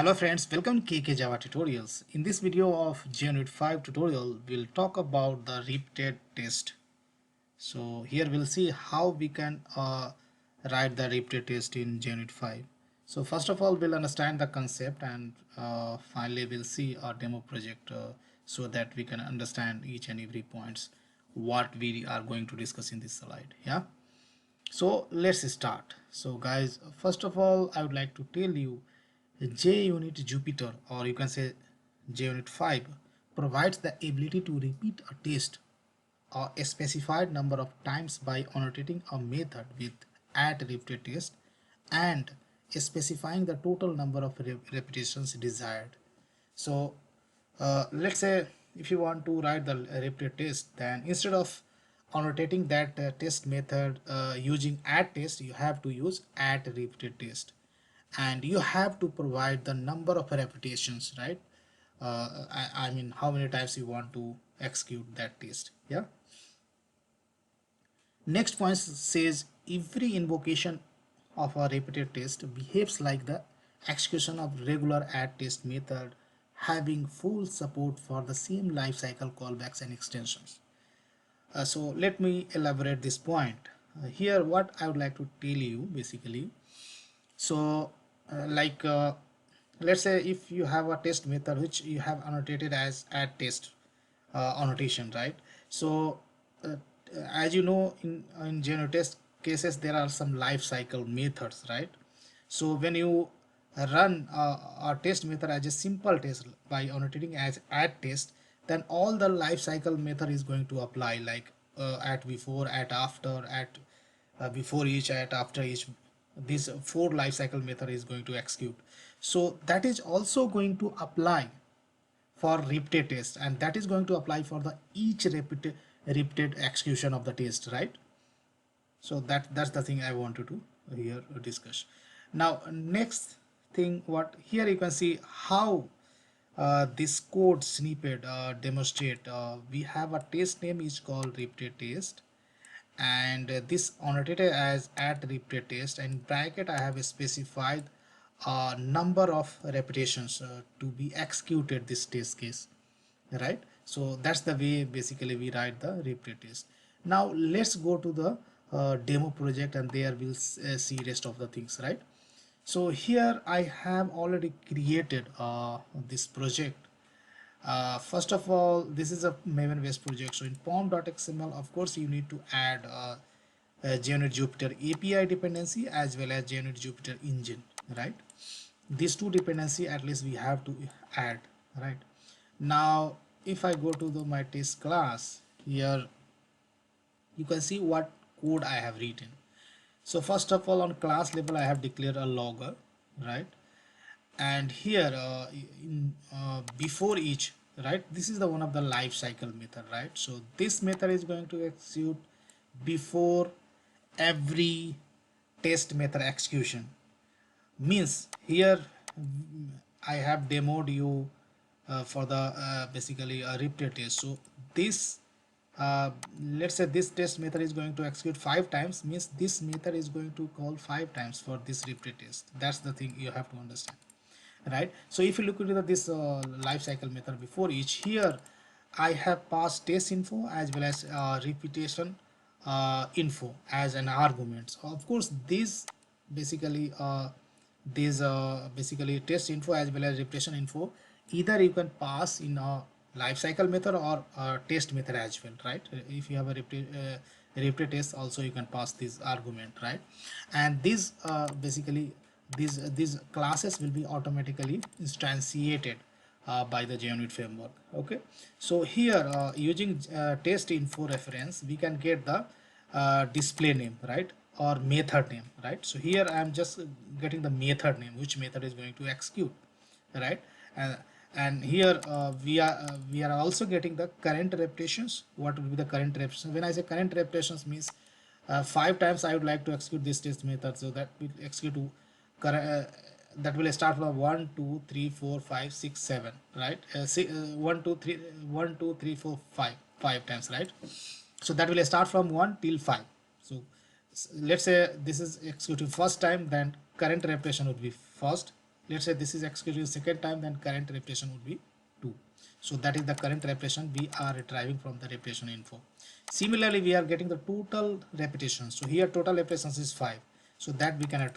Hello friends, welcome to Java Tutorials. In this video of JUnit 5 tutorial, we'll talk about the repeated test. So here we'll see how we can write the repeated test in JUnit 5. So first of all, we'll understand the concept and finally we'll see our demo project so that we can understand each and every points what we are going to discuss in this slide. Yeah. So let's start. So guys, first of all, I would like to tell you JUnit Jupyter, or you can say JUnit 5, provides the ability to repeat a test or a specified number of times by annotating a method with @repeatedTest and specifying the total number of repetitions desired. So let's say if you want to write the repeated test, then instead of annotating that test method using @test, you have to use @repeatedTest, and you have to provide the number of repetitions, right? I mean how many times you want to execute that test. Yeah. Next point says every invocation of a repeated test behaves like the execution of regular @test method, having full support for the same lifecycle callbacks and extensions. So let me elaborate this point. Here what I would like to tell you basically. So let's say if you have a test method which you have annotated as @test annotation, right? So as you know, in general test cases there are some life cycle methods, right? So when you run a test method as a simple test by annotating as @test, then all the life cycle method is going to apply, like at before, at after, at before each, at after each. This four life cycle method is going to execute. So that is also going to apply for repeated test, and that is going to apply for the each repeated execution of the test, right? So that's the thing I wanted to here discuss. Now next thing, what here you can see how this code snippet demonstrate. We have a test name is called repeated test, and this annotated as @repeated test, and bracket I have specified a number of repetitions to be executed this test case, right? So that's the way basically we write the repeated test. Now let's go to the demo project, and there we'll see rest of the things, right? So here I have already created this project. First of all, this is a Maven based project. So in pom.xml, of course you need to add JUnit Jupyter API dependency as well as JUnit Jupyter engine, right? These two dependency at least we have to add, right? Now if I go to my test class, here you can see what code I have written. So first of all, on class level I have declared a logger, right? And here before each, right, this is the one of the life cycle method, right? So this method is going to execute before every test method execution. Means here I have demoed you for the basically a repeated test. So this let's say this test method is going to execute 5 times, means this method is going to call 5 times for this repeated test. That's the thing you have to understand, right? So if you look into this life cycle method before each, here I have passed test info as well as repetition info as an argument. So of course these basically test info as well as repetition info, either you can pass in a life cycle method or test method as well, right? If you have a repeat test, also you can pass this argument, right? And these basically these classes will be automatically instantiated by the JUnit framework. Okay, so here using test info reference, we can get the display name, right, or method name, right? So here I am just getting the method name, which method is going to execute, right? And here we are also getting the current repetitions. What will be the current repetitions? When I say current repetitions, means 5 times I would like to execute this test method, so that will execute to that will start from 1 2 3 4 5 6 7, right? 1 2 3 1 2 3 4 5 5 times, right? So that will start from 1 till 5. So let's say this is executing first time, then current repetition would be first, let's say this is executed second time, then current repetition would be 2. So that is the current repetition we are retrieving from the repetition info. Similarly, we are getting the total repetitions. So here total repetitions is 5. So that we can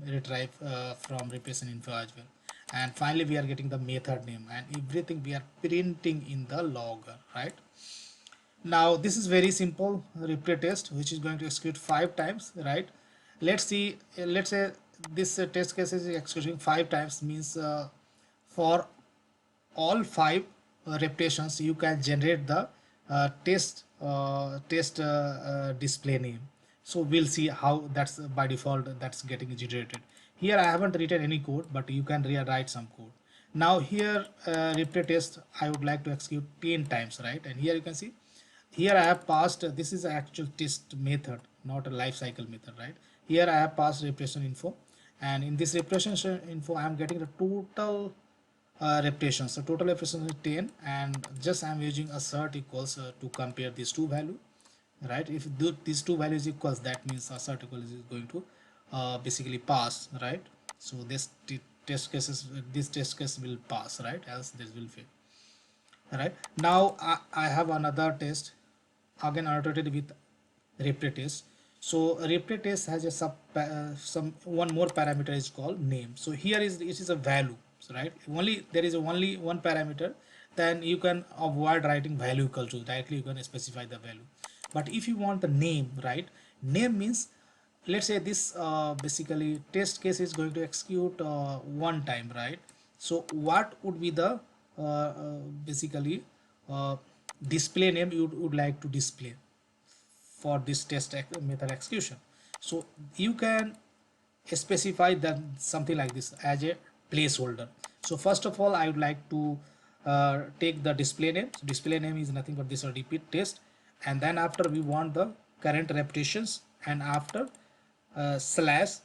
retrieve from repetition info as well. And finally, we are getting the method name, and everything we are printing in the logger, right? Now this is very simple replay test which is going to execute 5 times, right? Let's see, let's say this test case is executing 5 times, means for all 5 repetitions you can generate the test display name. So we'll see how that's by default that's getting generated. Here I haven't written any code, but you can rewrite some code. Now here replay test I would like to execute 10 times, right? And here you can see, here I have passed, this is actual test method, not a life cycle method, right? Here I have passed repetition info, and in this repetition info I am getting the total repetitions. So total repetition is 10, and just I am using assert equals to compare these two values, right? If these two values equals, that means assert equals is going to basically pass, right? So this test cases, this test case will pass, right? Else this will fail. Right now I have another test again annotated with replay test. So replay test has a some one more parameter is called name. So here is it is a value, right? Only there is only one parameter, then you can avoid writing value equal to, directly you can specify the value. But if you want the name, right, name means, let's say this basically test case is going to execute one time, right? So what would be the basically uh, display name you would like to display for this method execution? So you can specify that something like this as a placeholder. So first of all I would like to take the display name. So display name is nothing but this a repeat test, and then after we want the current repetitions, and after slash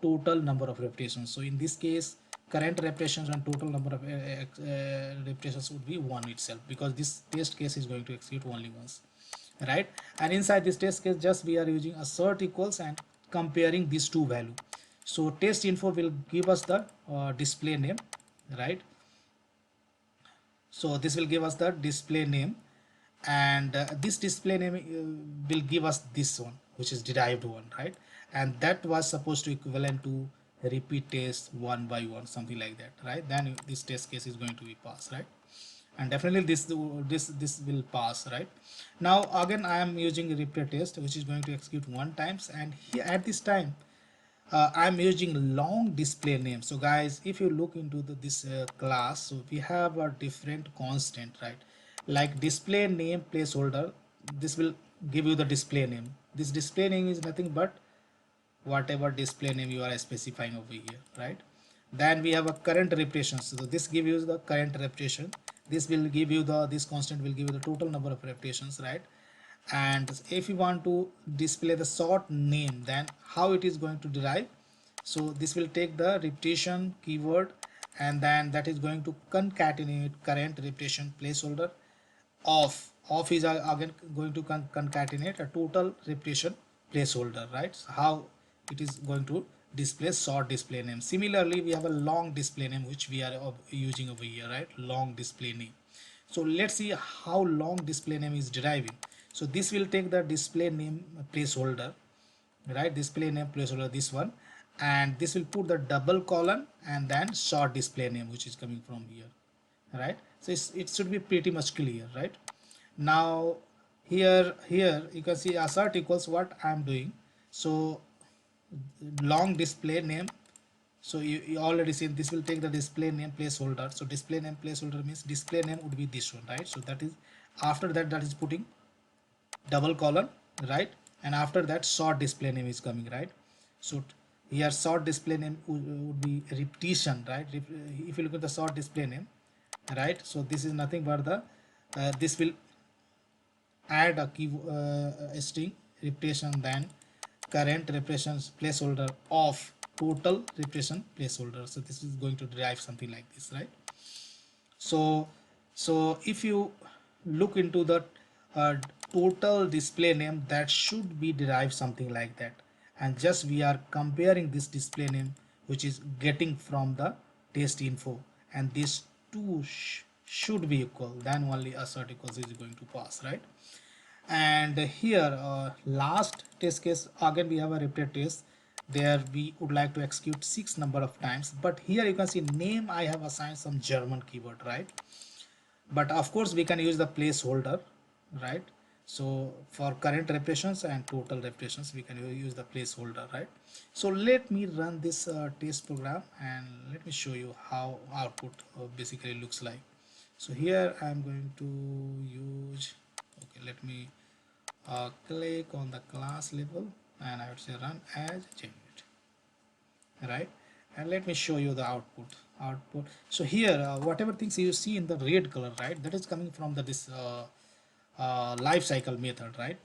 total number of repetitions. So in this case current repetitions and total number of repetitions would be 1 itself, because this test case is going to execute only once, right? And inside this test case just we are using assert equals and comparing these two value. So test info will give us the display name, right? So this will give us the display name, and this display name will give us this one, which is derived one, right? And that was supposed to equivalent to repeat test 1 by 1, something like that, right? Then this test case is going to be passed, right? And definitely this will pass, right? Now again I am using replay test which is going to execute 1 times, and here at this time I'm using long display name. So guys, if you look into this class, so we have a different constant, right? Like display name placeholder, this will give you the display name. This display name is nothing but whatever display name you are specifying over here, right? Then we have a current repetition. So this gives you the current repetition. This will give you the, this constant will give you the total number of repetitions, right? And if you want to display the sort name, then how it is going to derive? So this will take the repetition keyword, and then that is going to concatenate current repetition placeholder of is again going to concatenate a total repetition placeholder, right? So how it is going to display short display name. Similarly we have a long display name which we are using over here, right? Long display name. So let's see how long display name is deriving. So this will take the display name placeholder, right? Display name placeholder, this one, and this will put the double colon and then short display name which is coming from here, right? So it should be pretty much clear, right? Now here you can see assert equals what I am doing. So long display name, so you already seen this will take the display name placeholder. So display name placeholder means display name would be this one, right? So that is after that, that is putting double colon, right? And after that short display name is coming, right? So here short display name would be repetition, right? If you look at the short display name, right? So this is nothing but the this will add a key string repetition, then current repetition placeholder of total repetition placeholder. So this is going to derive something like this, right? So if you look into the uh, total display name, that should be derived something like that, and just we are comparing this display name which is getting from the test info, and these two should be equal, then only assert equals is going to pass, right? And here last test case, again we have a repeat test. There we would like to execute 6 number of times, but here you can see name I have assigned some German keyword, right? But of course we can use the placeholder, right? So for current repetitions and total repetitions we can use the placeholder, right? So let me run this test program and let me show you how output basically looks like. So here I'm going to use, okay, let me click on the class level and I would say run as JUnit, right? And let me show you the output. So here whatever things you see in the red color, right, that is coming from the this life cycle method, right?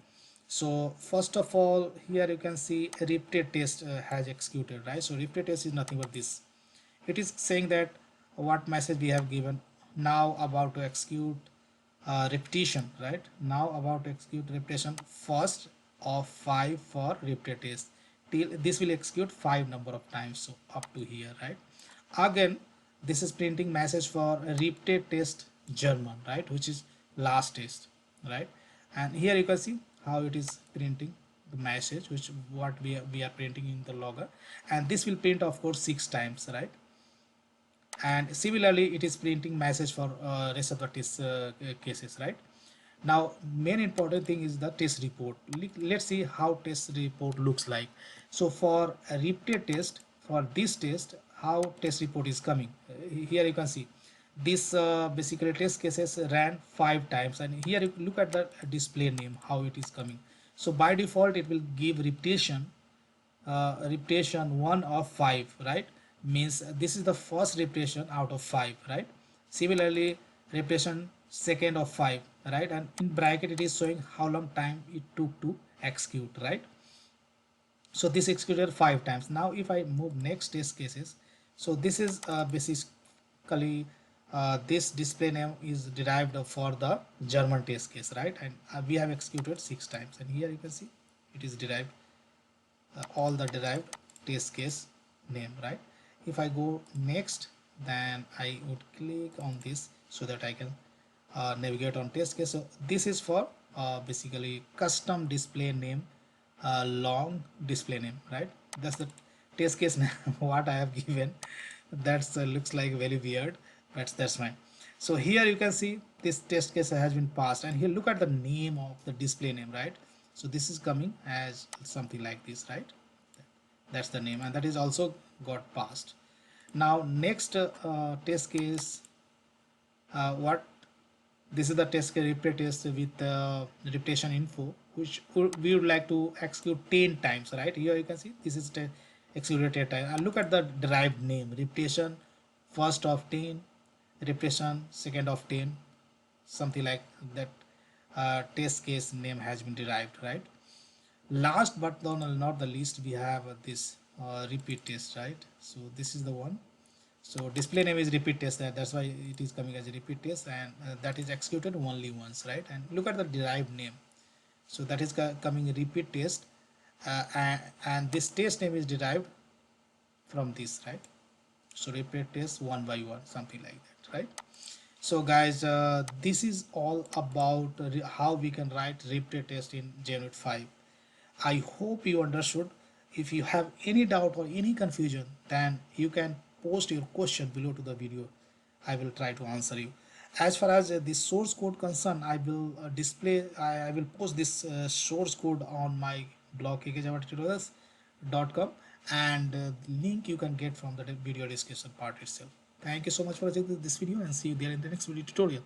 So first of all, here you can see a repeat test has executed, right? So repeat test is nothing but this. It is saying that what message we have given, now about to execute repetition, right? Now about to execute repetition first of 5 for repeat test, till this will execute 5 number of times, so up to here, right? Again this is printing message for a repeat test German, right, which is last test, right? And here you can see how it is printing the message, which what we are printing in the logger, and this will print of course 6 times, right? And similarly it is printing message for rest of the test cases, right? Now main important thing is the test report. Let's see how test report looks like. So for a repeat test, for this test, how test report is coming, here you can see this basically test cases ran 5 times, and here you look at the display name how it is coming. So by default it will give repetition 1 of 5, right? Means this is the first repetition out of 5, right? Similarly repetition second of 5, right? And in bracket it is showing how long time it took to execute, right? So this executed 5 times. Now if I move next test cases, so this is basically this display name is derived for the German test case, right? And we have executed 6 times, and here you can see it is derived all the derived test case name, right? If I go next, then I would click on this so that I can navigate on test case. So this is for basically custom display name, long display name, right? That's the test case name what I have given. That's looks like very weird, but that's fine. So here you can see this test case has been passed, and here look at the name of the display name, right? So this is coming as something like this, right? That's the name, and that is also got passed. Now next test case, what this is the test case repeat test with repetition info, which we would like to execute 10 times, right? Here you can see this is executed 10 times, and look at the derived name, repetition first of 10, repetition second of 10, something like that. Test case name has been derived, right? Last but not the least, we have this repeat test, right? So this is the one. So display name is repeat test, that's why it is coming as a repeat test, and that is executed only once, right? And look at the derived name, so that is coming repeat test, and this test name is derived from this, right? So repeat test one by one, something like that, right? So guys, this is all about how we can write repeat test in JUnit 5. I hope you understood. If you have any doubt or any confusion, then you can post your question below to the video. I will try to answer you. As far as the source code concerned, I will I will post this source code on my blog JavaTutorials.com, and link you can get from the video description part itself. Thank you so much for watching this video, and see you there in the next video tutorial.